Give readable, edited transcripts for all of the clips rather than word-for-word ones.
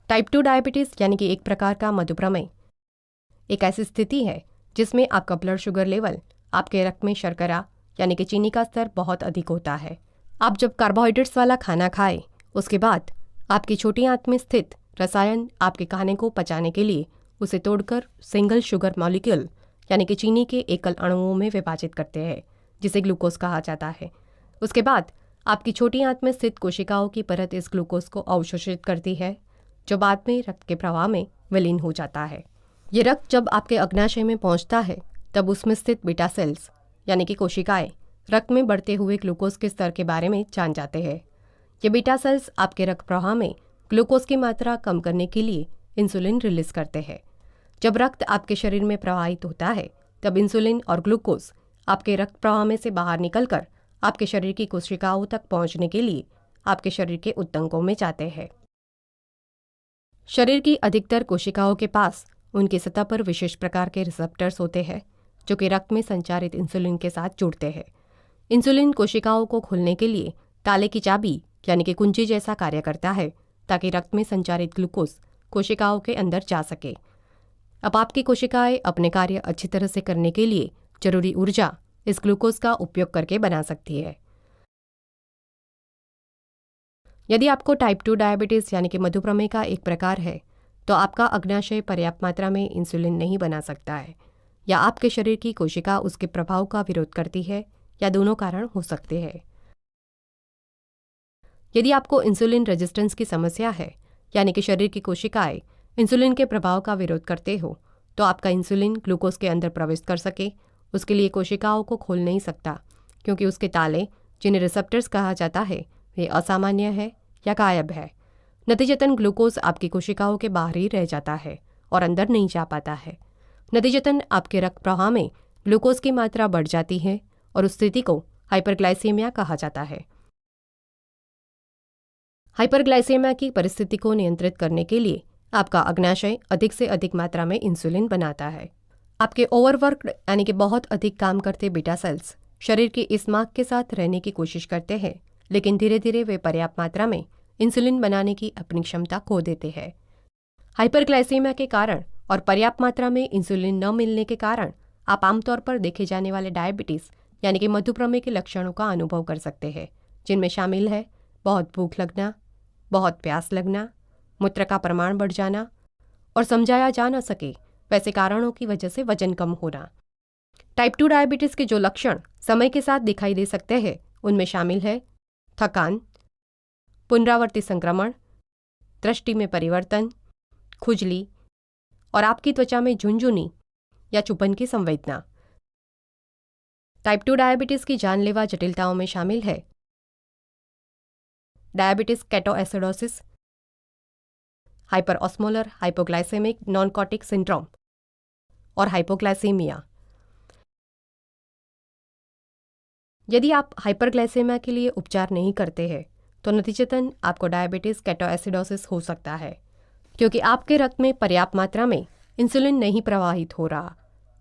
Type 2 diabetes यानी कि एक प्रकार का मधुप्रमेह एक ऐसी स्थिति है जिसमें आपका ब्लड शुगर लेवल, आपके रक्त में शर्करा यानी कि चीनी का स्तर बहुत अधिक होता है। आप जब कार्बोहाइड्रेट्स वाला खाना खाएं, उसके बाद आपकी छोटी आंत में स्थित रसायन आपके खाने को पचाने के लिए उसे तोड़कर सिंगल शुगर मॉलिक्यूल यानी कि चीनी के एकल अणुओं में विभाजित करते हैं, जिसे ग्लूकोज कहा जाता है। उसके बाद आपकी छोटी आंत में स्थित कोशिकाओं की परत इस ग्लूकोज को अवशोषित करती है, जो बाद में रक्त के प्रवाह में विलीन हो जाता है। ये रक्त जब आपके अग्नाशय में पहुंचता है, तब उसमें स्थित बीटा सेल्स यानी कि कोशिकाएं रक्त में बढ़ते हुए ग्लूकोज के स्तर के बारे में जान जाते हैं। ये बीटा सेल्स आपके रक्त प्रवाह में ग्लूकोज की मात्रा कम करने के लिए इंसुलिन रिलीज करते हैं। जब रक्त आपके शरीर में प्रवाहित होता है, तब इंसुलिन और ग्लूकोज आपके रक्त प्रवाह में से बाहर निकलकर आपके शरीर की कोशिकाओं तक पहुंचने के लिए आपके शरीर के ऊतकों में जाते हैं। शरीर की अधिकतर कोशिकाओं के पास उनकी सतह पर विशेष प्रकार के रिसेप्टर्स होते हैं, जो कि रक्त में संचारित इंसुलिन के साथ जुड़ते हैं। इंसुलिन कोशिकाओं को खोलने के लिए ताले की चाबी यानी कि कुंजी जैसा कार्य करता है, ताकि रक्त में संचारित ग्लूकोज कोशिकाओं के अंदर जा सके। अब आपकी कोशिकाएं अपने कार्य अच्छी तरह से करने के लिए जरूरी ऊर्जा इस ग्लूकोज का उपयोग करके बना सकती है। यदि आपको टाइप 2 डायबिटीज़ यानी कि मधुप्रमेह का एक प्रकार है, तो आपका अग्नाशय पर्याप्त मात्रा में इंसुलिन नहीं बना सकता है, या आपके शरीर की कोशिका उसके प्रभाव का विरोध करती है, या दोनों कारण हो सकते हैं। यदि आपको इंसुलिन रेजिस्टेंस की समस्या है, यानी कि शरीर की कोशिकाएं इंसुलिन के प्रभाव का विरोध करते हो, तो आपका इंसुलिन ग्लूकोज के अंदर प्रवेश कर सके, उसके लिए कोशिकाओं को खोल नहीं सकता, क्योंकि उसके ताले, जिन्हें रिसेप्टर्स कहा जाता है, वे असामान्य है या गायब है। नतीजतन ग्लूकोज आपकी कोशिकाओं के बाहर ही रह जाता है और अंदर नहीं जा पाता है। नतीजतन आपके रक्त प्रवाह में ग्लूकोज की मात्रा बढ़ जाती है और उस स्थिति को हाइपरग्लाइसेमिया कहा जाता है। हाइपरग्लाइसेमिया की परिस्थिति को नियंत्रित करने के लिए आपका अग्नाशय अधिक से अधिक मात्रा में इंसुलिन बनाता है। आपके ओवरवर्क्ड यानी कि बहुत अधिक काम करते बीटा सेल्स शरीर की इस मांग के साथ रहने की कोशिश करते हैं, लेकिन धीरे धीरे वे पर्याप्त मात्रा में इंसुलिन बनाने की अपनी क्षमता खो देते हैं। हाइपरग्लाइसेमिया के कारण और पर्याप्त मात्रा में इंसुलिन न मिलने के कारण आप आमतौर पर देखे जाने वाले डायबिटीज़ यानी कि मधुप्रमेह के लक्षणों का अनुभव कर सकते हैं, जिनमें शामिल है बहुत भूख लगना, बहुत प्यास लगना, मूत्र का परिमाण बढ़ जाना और समझाया जा न सके वैसे कारणों की वजह से वजन कम होना। टाइप 2 डायबिटीज़ के जो लक्षण समय के साथ दिखाई दे सकते हैं, उनमें शामिल है थकान, पुनरावर्ती संक्रमण, दृष्टि में परिवर्तन, खुजली और आपकी त्वचा में झुनझुनी या चुभन की संवेदना। टाइप 2 डायबिटीज़ की जानलेवा जटिलताओं में शामिल है डायबिटीज केटोएसिडोसिस, हाइपरऑस्मोलर हाइपोग्लाइसेमिक नॉन-कॉटिक सिंड्रोम और हाइपोग्लाइसेमिया। यदि आप हाइपरग्लाइसेमिया के लिए उपचार नहीं करते हैं, तो नतीजतन आपको डायबिटीज केटोएसिडोसिस हो सकता है, क्योंकि आपके रक्त में पर्याप्त मात्रा में इंसुलिन नहीं प्रवाहित हो रहा।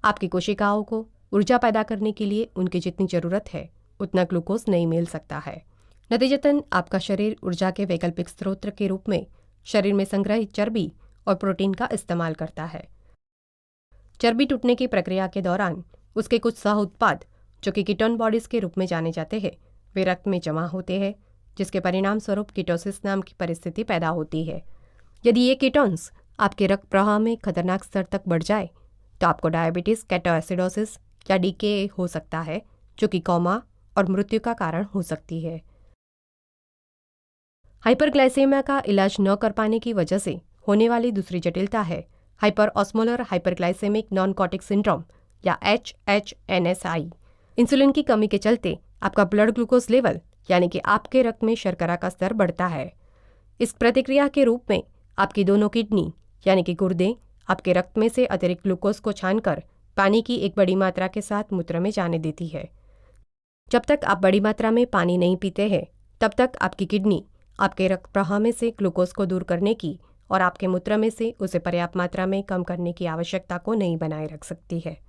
आपकी कोशिकाओं को ऊर्जा पैदा करने के लिए उनकी जितनी ज़रूरत है उतना ग्लूकोज नहीं मिल सकता है। नतीजतन आपका शरीर ऊर्जा के वैकल्पिक स्रोत के रूप में शरीर में संग्रहित चर्बी और प्रोटीन का इस्तेमाल करता है। चर्बी टूटने की प्रक्रिया के दौरान उसके कुछ सह उत्पाद, जो कि कीटोन बॉडीज़ के रूप में जाने जाते हैं, वे रक्त में जमा होते हैं, जिसके परिणाम स्वरूप कीटोसिस नाम की परिस्थिति पैदा होती है। यदि ये कीटोन्स आपके रक्त प्रवाह में खतरनाक स्तर तक बढ़ जाए, तो आपको डायबिटीज़ केटोएसिडोसिस या डीकेए हो सकता है, जो कि कोमा और मृत्यु का कारण हो सकती है। हाइपरग्लाइसेमिया का इलाज न कर पाने की वजह से होने वाली दूसरी जटिलता है हाइपरऑस्मोलर हाइपरग्लाइसेमिक नॉन-कॉटिक सिंड्रोम या HHNSI। इंसुलिन की कमी के चलते आपका ब्लड ग्लूकोज लेवल यानी कि आपके रक्त में शर्करा का स्तर बढ़ता है। इस प्रतिक्रिया के रूप में आपकी दोनों किडनी यानी कि गुर्दे आपके रक्त में से अतिरिक्त ग्लूकोज को छानकर पानी की एक बड़ी मात्रा के साथ मूत्र में जाने देती है। जब तक आप बड़ी मात्रा में पानी नहीं पीते हैं, तब तक आपकी किडनी आपके रक्त प्रवाह में से ग्लूकोज को दूर करने की और आपके मूत्र में से उसे पर्याप्त मात्रा में कम करने की आवश्यकता को नहीं बनाए रख सकती है।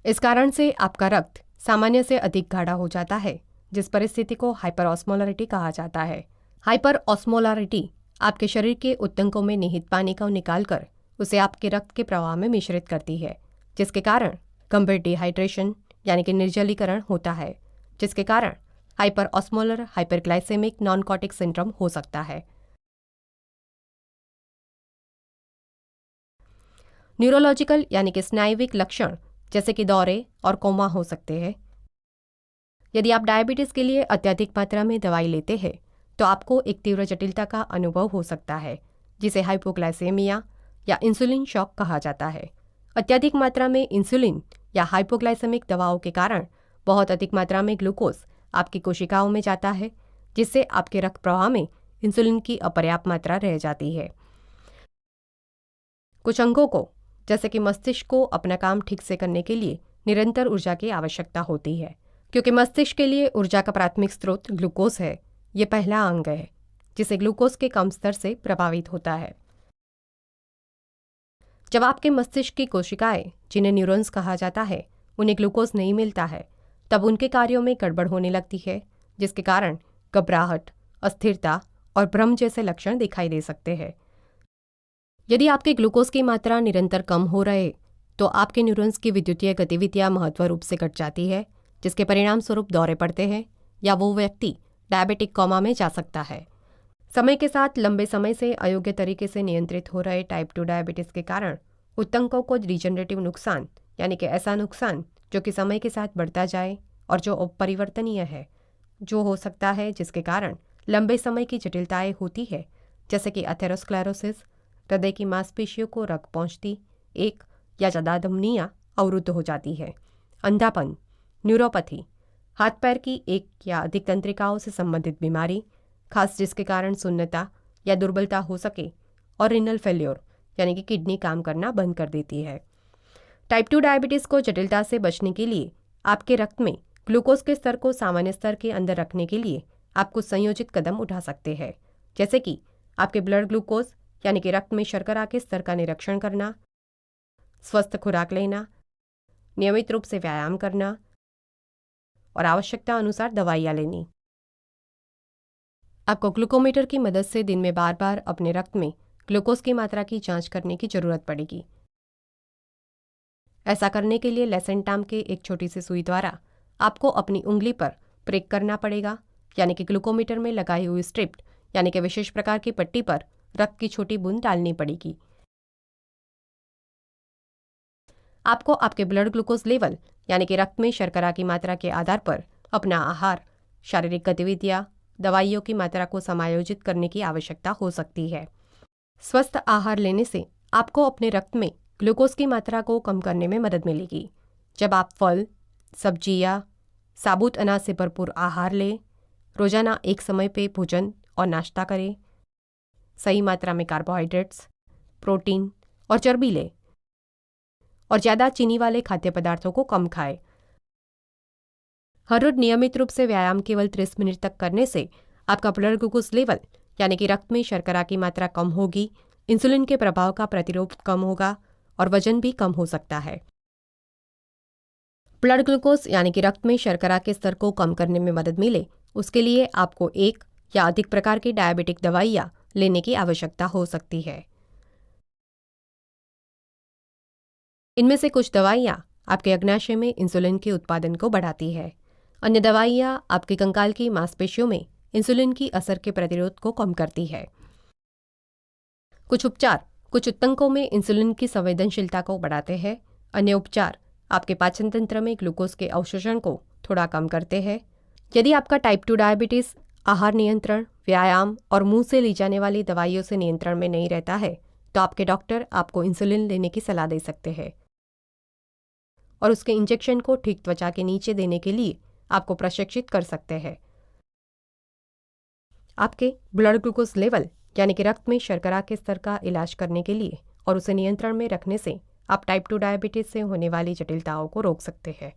इस कारण से आपका रक्त सामान्य से अधिक गाढ़ा हो जाता है, जिस परिस्थिति को हाइपरऑस्मोलरिटी कहा जाता है। हाइपरऑस्मोलरिटी आपके शरीर के उत्तकों में निहित पानी को निकालकर उसे आपके रक्त के प्रवाह में मिश्रित करती है, जिसके कारण गंभीर डिहाइड्रेशन यानी कि निर्जलीकरण होता है, जिसके कारण हाइपर ऑस्मोलर हाइपरग्लाइसेमिक नॉन-कॉटिक सिंड्रोम हो सकता है। न्यूरोलॉजिकल यानी कि स्नायुविक लक्षण जैसे कि दौरे और कोमा हो सकते हैं। यदि आप डायबिटीज के लिए अत्यधिक मात्रा में दवाई लेते हैं तो आपको एक तीव्र जटिलता का अनुभव हो सकता है, जिसे हाइपोग्लाइसेमिया या इंसुलिन शॉक कहा जाता है। अत्यधिक मात्रा में इंसुलिन या हाइपोग्लाइसेमिक दवाओं के कारण बहुत अधिक मात्रा में ग्लूकोज आपकी कोशिकाओं में जाता है, जिससे आपके रक्त प्रवाह में इंसुलिन की अपर्याप्त मात्रा रह जाती है। कुछ अंगों को जैसे कि मस्तिष्क को अपना काम ठीक से करने के लिए निरंतर ऊर्जा की आवश्यकता होती है, क्योंकि मस्तिष्क के लिए ऊर्जा का प्राथमिक स्रोत ग्लूकोज है। ये पहला अंग है जिसे ग्लूकोज के कम स्तर से प्रभावित होता है। जब आपके मस्तिष्क की कोशिकाएं, जिन्हें न्यूरॉन्स कहा जाता है, उन्हें ग्लूकोज नहीं मिलता है, तब उनके कार्यों में गड़बड़ होने लगती है, जिसके कारण घबराहट, अस्थिरता और भ्रम जैसे लक्षण दिखाई दे सकते हैं। यदि आपके ग्लूकोज की मात्रा निरंतर कम हो रहे तो आपके न्यूरॉन्स की विद्युतीय गतिविधियां महत्वपूर्ण रूप से घट जाती है, जिसके परिणाम स्वरूप दौरे पड़ते हैं या वो व्यक्ति डायबिटिक कोमा में जा सकता है। समय के साथ लंबे समय से अयोग्य तरीके से नियंत्रित हो रहे टाइप 2 डायबिटीज के कारण उत्तकों को रीजनरेटिव नुकसान यानी कि ऐसा नुकसान जो कि समय के साथ बढ़ता जाए और जो अपरिवर्तनीय है, जो हो सकता है, जिसके कारण लंबे समय की जटिलताएं होती है, जैसे कि एथेरोस्क्लेरोसिस, हृदय की मांसपेशियों को रक्त पहुंचती, एक या ज़्यादा धमनियां अवरुद्ध हो जाती है, अंधापन, न्यूरोपैथी, हाथ पैर की एक या अधिक तंत्रिकाओं से संबंधित बीमारी, खास जिसके कारण सुन्नता या दुर्बलता हो सके, और रिनल फेल्योर यानी कि किडनी काम करना बंद कर देती है। टाइप 2 डायबिटीज़ को जटिलता से बचने के लिए आपके रक्त में ग्लूकोज के स्तर को सामान्य स्तर के अंदर रखने के लिए आप कुछ संयोजित कदम उठा सकते हैं, जैसे कि आपके ब्लड ग्लूकोज यानी कि रक्त में शर्करा के स्तर का निरीक्षण करना, स्वस्थ खुराक लेना, नियमित रूप से व्यायाम करना और आवश्यकता अनुसार दवाइयाँ लेनी। आपको ग्लूकोमीटर की मदद से दिन में बार बार अपने रक्त में ग्लूकोज की मात्रा की जांच करने की जरूरत पड़ेगी। ऐसा करने के लिए लेसेंटाम के एक छोटी सी सुई द्वारा आपको अपनी उंगली पर प्रिक करना पड़ेगा, यानी कि ग्लूकोमीटर में लगाई हुई स्ट्रिप यानी कि विशेष प्रकार की पट्टी पर रक्त की छोटी बूंद डालनी पड़ेगी। आपको आपके ब्लड ग्लूकोज लेवल यानी कि रक्त में शर्करा की मात्रा के आधार पर अपना आहार, शारीरिक गतिविधियां, दवाइयों की मात्रा को समायोजित करने की आवश्यकता हो सकती है। स्वस्थ आहार लेने से आपको अपने रक्त में ग्लूकोज की मात्रा को कम करने में मदद मिलेगी। जब आप फल, सब्जियां, साबुत अनाज से भरपूर आहार लें, रोजाना एक समय पे भोजन और नाश्ता करें, सही मात्रा में कार्बोहाइड्रेट्स, प्रोटीन और चर्बी लें और ज़्यादा चीनी वाले खाद्य पदार्थों को कम खाएं। हर रोज नियमित रूप से व्यायाम केवल 30 मिनट तक करने से आपका ब्लड ग्लूकोज लेवल यानी कि रक्त में शर्करा की मात्रा कम होगी, इंसुलिन के प्रभाव का प्रतिरोध कम होगा और वजन भी कम हो सकता है। ब्लड ग्लूकोज यानी कि रक्त में शर्करा के स्तर को कम करने में मदद मिले, उसके लिए आपको एक या अधिक प्रकार की डायबिटिक दवाइयाँ लेने की आवश्यकता हो सकती है। इनमें से कुछ दवाइयाँ आपके अग्नाशय में इंसुलिन के उत्पादन को बढ़ाती है। अन्य दवाइयाँ आपके कंकाल की मांसपेशियों में इंसुलिन की असर के प्रतिरोध को कम करती है। कुछ उपचार कुछ उत्तकों में इंसुलिन की संवेदनशीलता को बढ़ाते हैं। अन्य उपचार आपके पाचन तंत्र में ग्लूकोज के अवशोषण को थोड़ा कम करते हैं। यदि आपका टाइप 2 डायबिटीज़ आहार नियंत्रण, व्यायाम और मुंह से ली जाने वाली दवाइयों से नियंत्रण में नहीं रहता है, तो आपके डॉक्टर आपको इंसुलिन लेने की सलाह दे सकते हैं और उसके इंजेक्शन को ठीक त्वचा के नीचे देने के लिए आपको प्रशिक्षित कर सकते हैं। आपके ब्लड ग्लूकोज लेवल यानी कि रक्त में शर्करा के स्तर का इलाज करने के लिए और उसे नियंत्रण में रखने से आप टाइप 2 डायबिटीज से होने वाली जटिलताओं को रोक सकते हैं।